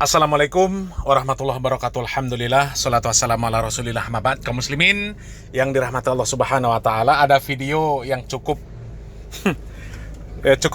Assalamualaikum warahmatullahi wabarakatuh. Alhamdulillah, salatu wassalamu ala rasulillah, mabad. Kaum muslimin yang dirahmati Allah subhanahu wa ta'ala, ada video yang cukup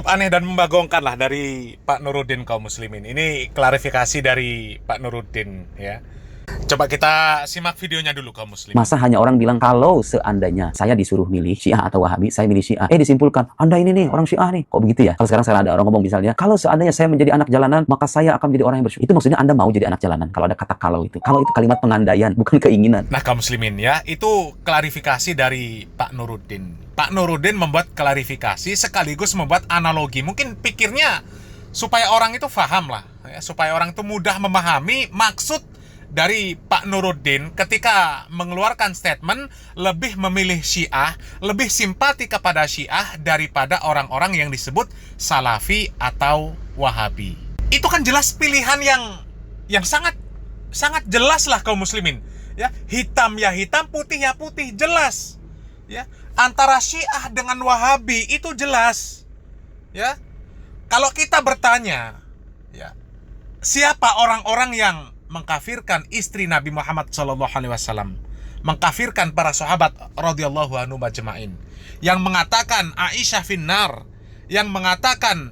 aneh dan membagongkan lah dari Pak Nuruddin kaum muslimin. Ini klarifikasi dari Pak Nuruddin ya. Coba kita simak videonya dulu kaum muslimin. Masa hanya orang bilang kalau seandainya saya disuruh milih Syiah atau Wahabi, saya milih Syiah. Disimpulkan, Anda ini nih orang Syiah nih. Kok begitu ya? Kalau sekarang ada orang ngomong misalnya, kalau seandainya saya menjadi anak jalanan, maka saya akan menjadi orang yang bersyukur. Itu maksudnya Anda mau jadi anak jalanan. Kalau ada kata kalau itu. Kalau itu kalimat pengandaian, bukan keinginan. Nah kaum muslimin ya, itu klarifikasi dari Pak Nuruddin. Pak Nuruddin membuat klarifikasi sekaligus membuat analogi. Mungkin pikirnya supaya orang itu paham lah, ya, supaya orang itu mudah memahami maksud dari Pak Nuruddin ketika mengeluarkan statement lebih memilih Syiah, lebih simpati kepada Syiah daripada orang-orang yang disebut Salafi atau Wahabi. Itu kan jelas pilihan yang sangat jelas lah kaum muslimin. Ya, hitam ya hitam, putih ya putih, jelas. Ya, antara Syiah dengan Wahabi itu jelas. Ya. Kalau kita bertanya, ya, siapa orang-orang yang mengkafirkan istri Nabi Muhammad SAW, mengkafirkan para sahabat radhiyallahu anhum ajma'in, yang mengatakan Aisyah finnar, yang mengatakan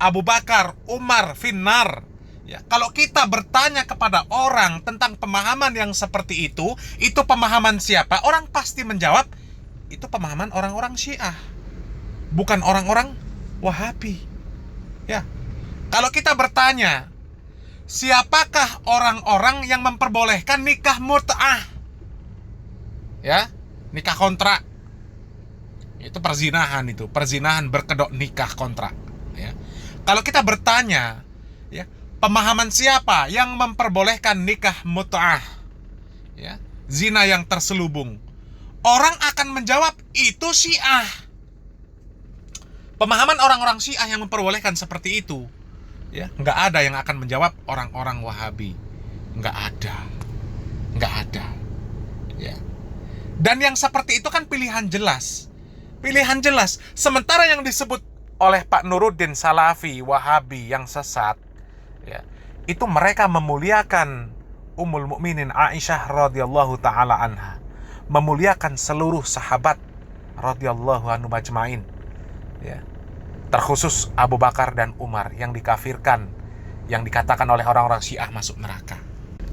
Abu Bakar, Umar finnar. Ya, kalau kita bertanya kepada orang tentang pemahaman yang seperti itu pemahaman siapa? Orang pasti menjawab, itu pemahaman orang-orang Syiah, bukan orang-orang Wahabi. Ya. Kalau kita bertanya, siapakah orang-orang yang memperbolehkan nikah mut'ah? Ya, nikah kontrak. Itu perzinahan itu, perzinahan berkedok nikah kontrak, ya. Kalau kita bertanya, ya, pemahaman siapa yang memperbolehkan nikah mut'ah? Ya, zina yang terselubung. Orang akan menjawab itu Syiah. Pemahaman orang-orang Syiah yang memperbolehkan seperti itu, ya, nggak ada yang akan menjawab orang-orang Wahabi. Nggak ada, ya. Dan yang seperti itu kan pilihan jelas. Sementara yang disebut oleh Pak Nuruddin Salafi, Wahabi yang sesat, ya, itu mereka memuliakan Ummul Mukminin Aisyah radhiyallahu taala anha, memuliakan seluruh sahabat radhiyallahu anhum ajma'in, ya. Terkhusus Abu Bakar dan Umar yang dikafirkan, yang dikatakan oleh orang-orang Syiah masuk neraka.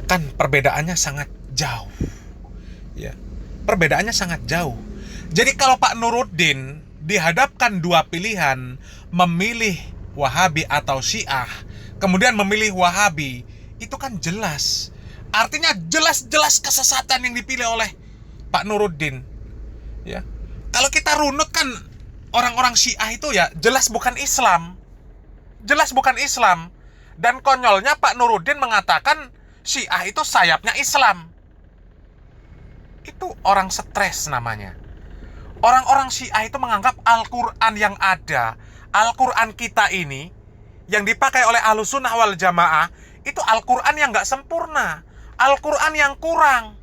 Kan perbedaannya sangat jauh. Ya. Perbedaannya sangat jauh. Jadi kalau Pak Nuruddin dihadapkan dua pilihan, memilih Wahabi atau Syiah, kemudian memilih Wahabi, itu kan jelas. Artinya jelas-jelas kesesatan yang dipilih oleh Pak Nuruddin. Ya. Kalau kita runut kan orang-orang Syiah itu ya jelas bukan Islam. Dan konyolnya Pak Nuruddin mengatakan Syiah itu sayapnya Islam. Itu orang stres namanya. Orang-orang Syiah itu menganggap Al-Quran yang ada, Al-Quran kita ini, yang dipakai oleh Ahlussunnah wal Jamaah, itu Al-Quran yang gak sempurna, Al-Quran yang kurang.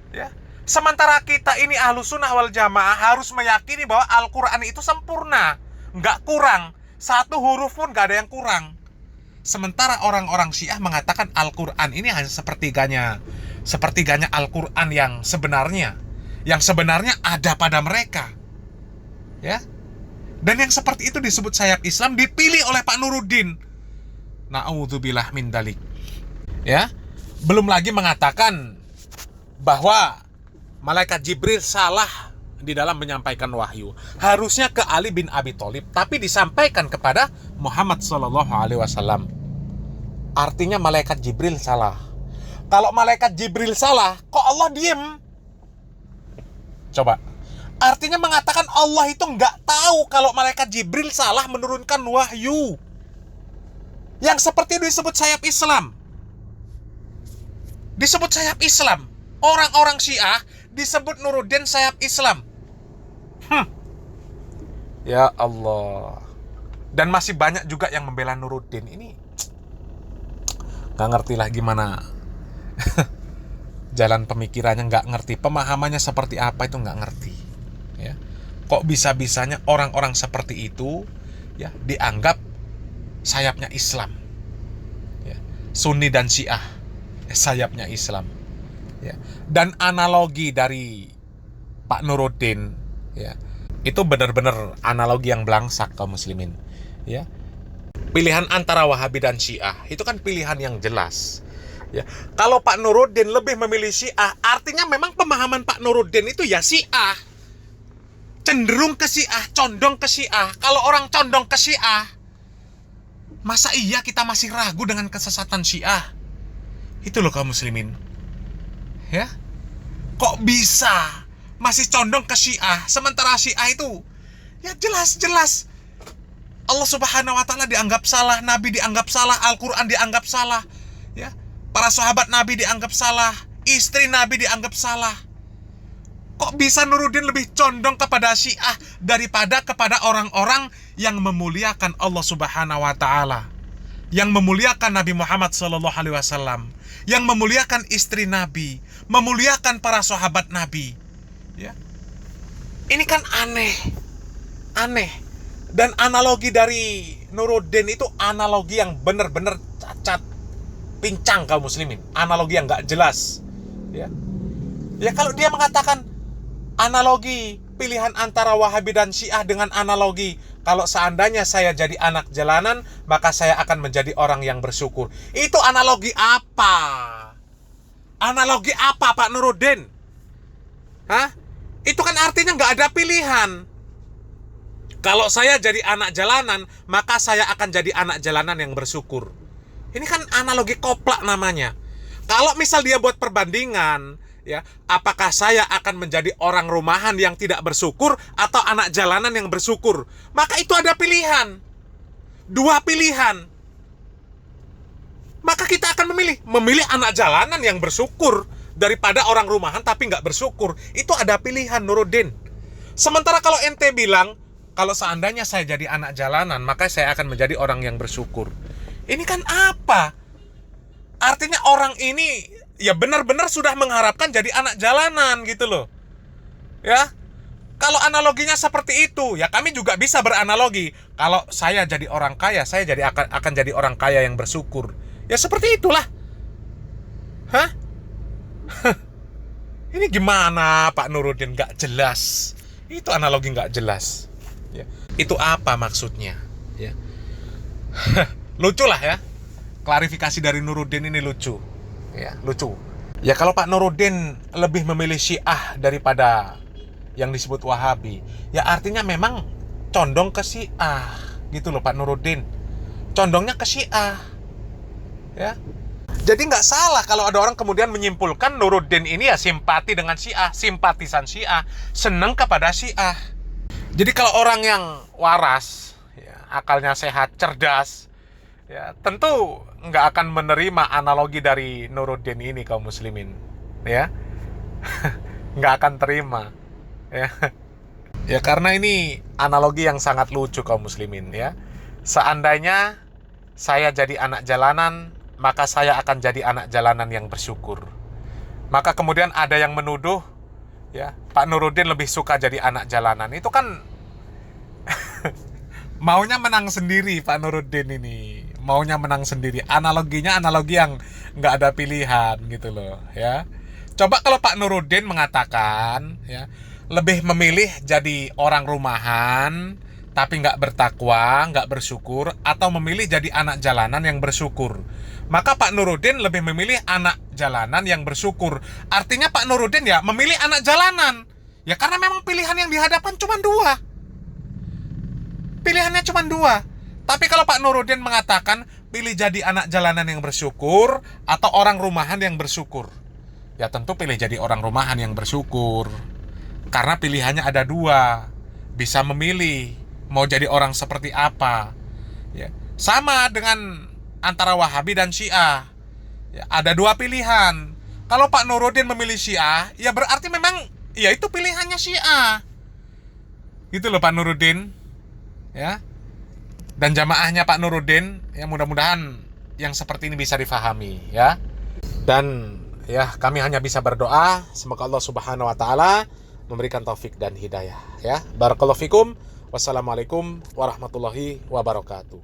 Ya. Sementara kita ini Ahlussunnah wal Jamaah harus meyakini bahwa Al-Quran itu sempurna, nggak kurang. Satu huruf pun nggak ada yang kurang. Sementara orang-orang Syiah mengatakan Al-Quran ini hanya sepertiganya Al-Quran yang sebenarnya ada pada mereka. Ya. Dan yang seperti itu disebut sayap Islam, dipilih oleh Pak Nuruddin. Na'udzubillah min dalik. Ya. Belum lagi mengatakan bahwa Malaikat Jibril salah di dalam menyampaikan wahyu. Harusnya ke Ali bin Abi Thalib, tapi disampaikan kepada Muhammad SAW. Artinya Malaikat Jibril salah. Kalau Malaikat Jibril salah, kok Allah diem? Coba. Artinya mengatakan Allah itu nggak tahu kalau Malaikat Jibril salah menurunkan wahyu. Yang seperti itu disebut sayap Islam. Orang-orang Syiah disebut Nuruddin sayap Islam. Ya Allah. Dan masih banyak juga yang membela Nuruddin. Ini gak ngerti lah gimana jalan pemikirannya, gak ngerti. Pemahamannya seperti apa itu gak ngerti. Ya. Kok bisa-bisanya orang-orang seperti itu, ya, dianggap sayapnya Islam. Ya. Sunni dan Syiah, sayapnya Islam. Ya. Dan analogi dari Pak Nuruddin, ya, itu benar-benar analogi yang belangsak kaum muslimin. Ya. Pilihan antara Wahabi dan Syiah itu kan pilihan yang jelas. Ya. Kalau Pak Nuruddin lebih memilih Syiah, artinya memang pemahaman Pak Nuruddin itu ya Syiah. Cenderung ke Syiah, condong ke Syiah. Kalau orang condong ke Syiah, masa iya kita masih ragu dengan kesesatan Syiah? Itu loh kaum muslimin. Ya. Kok bisa masih condong ke Syiah, sementara Syiah itu ya jelas-jelas Allah Subhanahu wa taala dianggap salah, Nabi dianggap salah, Al-Qur'an dianggap salah, ya. Para sahabat Nabi dianggap salah, istri Nabi dianggap salah. Kok bisa Nuruddin lebih condong kepada Syiah daripada kepada orang-orang yang memuliakan Allah Subhanahu wa taala, yang memuliakan Nabi Muhammad sallallahu alaihi wasallam, yang memuliakan istri Nabi, memuliakan para sahabat Nabi, ya. Ini kan aneh. Dan analogi dari Nuruddin itu analogi yang benar-benar cacat, pincang kaum muslimin. Analogi yang nggak jelas, ya. Ya kalau dia mengatakan analogi pilihan antara Wahabi dan Syiah dengan analogi kalau seandainya saya jadi anak jalanan, maka saya akan menjadi orang yang bersyukur. Itu analogi apa? Analogi apa Pak Nuruddin? Hah? Itu kan artinya nggak ada pilihan. Kalau saya jadi anak jalanan, maka saya akan jadi anak jalanan yang bersyukur. Ini kan analogi koplak namanya. Kalau misal dia buat perbandingan, ya, apakah saya akan menjadi orang rumahan yang tidak bersyukur atau anak jalanan yang bersyukur? Maka itu ada pilihan. Dua pilihan. Maka kita akan memilih anak jalanan yang bersyukur daripada orang rumahan tapi nggak bersyukur. Itu ada pilihan Nuruddin. Sementara kalau ente bilang, kalau seandainya saya jadi anak jalanan, maka saya akan menjadi orang yang bersyukur. Ini kan apa? Artinya orang ini ya benar-benar sudah mengharapkan jadi anak jalanan gitu loh. Ya. Kalau analoginya seperti itu, ya kami juga bisa beranalogi. Kalau saya jadi orang kaya, saya akan jadi orang kaya yang bersyukur. Ya seperti itulah. Hah? Ini gimana Pak Nuruddin, nggak jelas. Itu analogi nggak jelas. Ya. Itu apa maksudnya? Ya. Lucu lah ya. Klarifikasi dari Nuruddin ini lucu. Ya, lucu. Ya kalau Pak Nuruddin lebih memilih Syiah daripada yang disebut Wahabi, ya artinya memang condong ke Syiah. Gitu loh Pak Nuruddin. Condongnya ke Syiah. Ya. Jadi nggak salah kalau ada orang kemudian menyimpulkan Nuruddin ini ya simpati dengan Syiah, simpatisan Syiah, senang kepada Syiah. Jadi kalau orang yang waras, ya, akalnya sehat, cerdas, ya tentu nggak akan menerima analogi dari Nuruddin ini kaum muslimin, ya. Nggak akan terima, ya. Ya karena ini analogi yang sangat lucu kaum muslimin, ya. Seandainya saya jadi anak jalanan, maka saya akan jadi anak jalanan yang bersyukur. Maka kemudian ada yang menuduh, ya, Pak Nuruddin lebih suka jadi anak jalanan. Itu kan maunya menang sendiri Pak Nuruddin ini. Maunya menang sendiri. Analoginya analogi yang nggak ada pilihan gitu loh, ya. Coba kalau Pak Nuruddin mengatakan, ya, lebih memilih jadi orang rumahan tapi nggak bertakwa, nggak bersyukur, atau memilih jadi anak jalanan yang bersyukur, maka Pak Nuruddin lebih memilih anak jalanan yang bersyukur. Artinya Pak Nuruddin ya memilih anak jalanan. Ya karena memang pilihan yang dihadapkan cuma dua. Pilihannya cuma dua. Tapi kalau Pak Nuruddin mengatakan pilih jadi anak jalanan yang bersyukur atau orang rumahan yang bersyukur, ya tentu pilih jadi orang rumahan yang bersyukur. Karena pilihannya ada dua. Bisa memilih mau jadi orang seperti apa, ya. Sama dengan antara Wahabi dan Syiah, ya, ada dua pilihan. Kalau Pak Nuruddin memilih Syiah, ya berarti memang ya itu pilihannya Syiah, gitu loh Pak Nuruddin, ya. Dan jamaahnya Pak Nuruddin, ya mudah-mudahan yang seperti ini bisa difahami, ya. Dan ya kami hanya bisa berdoa semoga Allah Subhanahu wa taala memberikan taufik dan hidayah, ya. Barakallahu fikum. Wassalamualaikum warahmatullahi wabarakatuh.